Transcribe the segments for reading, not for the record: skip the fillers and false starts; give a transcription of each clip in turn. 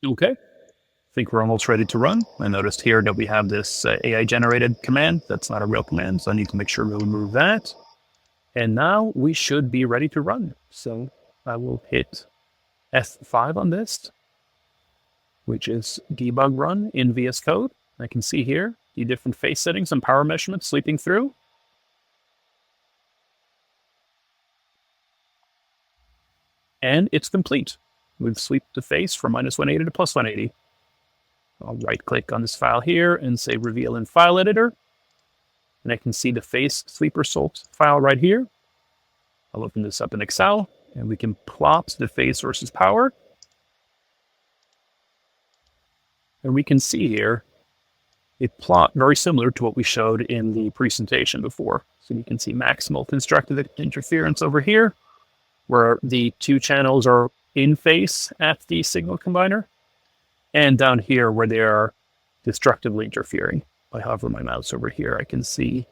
Okay, I think we're almost ready to run. I noticed here that we have this AI generated command. That's not a real command, so I need to make sure we remove that. And now we should be ready to run. So I will hit F5 on this, which is debug run in VS Code. I can see here the different phase settings and power measurements sweeping through. And it's complete. We've swept the phase from -180 to +180. I'll right click on this file here and say reveal in file editor. And I can see the phase sweep result file right here. I'll open this up in Excel and we can plot the phase versus power. And we can see here a plot very similar to what we showed in the presentation before. So you can see maximal constructive interference over here, where the two channels are in phase at the signal combiner, and down here where they are destructively interfering. If I hover my mouse over here, I can see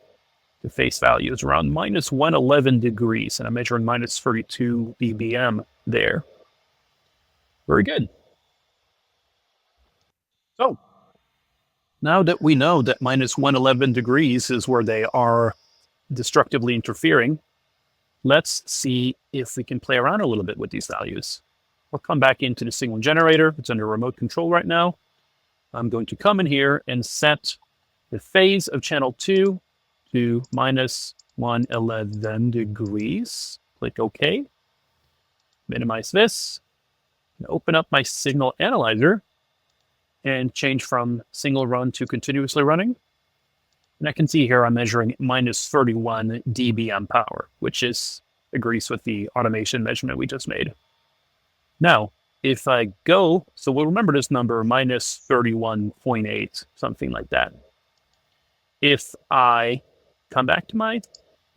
the phase value is around -111 degrees, and I'm measuring -32 dBm there. Very good. So, now that we know that -111 degrees is where they are destructively interfering, let's see if we can play around a little bit with these values. I'll come back into the signal generator. It's under remote control right now. I'm going to come in here and set the phase of channel 2 to -111 degrees. Click OK. Minimize this. Open up my signal analyzer and change from single run to continuously running. And I can see here I'm measuring -31 dBm power, which agrees with the automation measurement we just made. Now, if I go, so we'll remember this number, -31.8, something like that. If I come back to my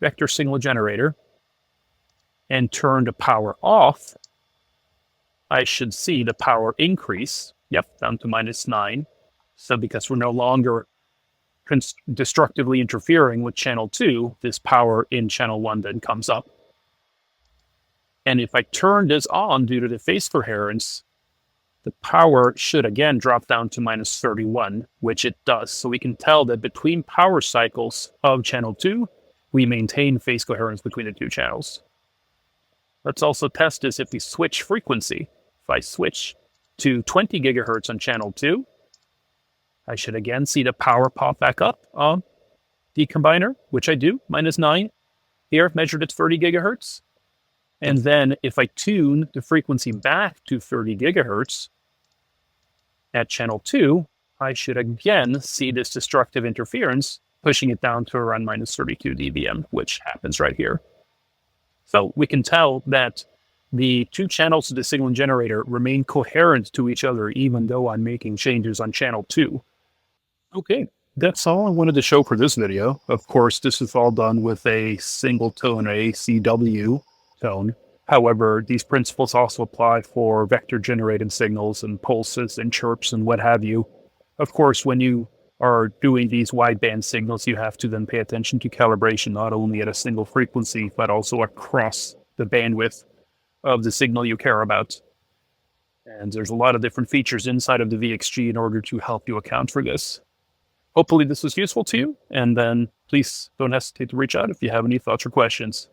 vector signal generator and turn the power off, I should see the power increase. Yep, down to -9. So because we're no longer destructively interfering with channel 2, this power in channel 1 then comes up. And if I turn this on due to the phase coherence, the power should again drop down to -31, which it does. So we can tell that between power cycles of channel 2, we maintain phase coherence between the two channels. Let's also test this if we switch frequency. If I switch to 20 gigahertz on channel 2, I should again see the power pop back up on the combiner, which I do, -9. Here I've measured at 30 gigahertz. And then if I tune the frequency back to 30 gigahertz at channel 2, I should again see this destructive interference, pushing it down to around -32 dBm, which happens right here. So we can tell that the two channels of the signal generator remain coherent to each other, even though I'm making changes on channel 2. Okay, that's all I wanted to show for this video. Of course, this is all done with a single tone, a CW tone. However, these principles also apply for vector-generated signals and pulses and chirps and what have you. Of course, when you are doing these wideband signals, you have to then pay attention to calibration, not only at a single frequency, but also across the bandwidth of the signal you care about. And there's a lot of different features inside of the VXG in order to help you account for this. Hopefully this was useful to you, and then please don't hesitate to reach out if you have any thoughts or questions.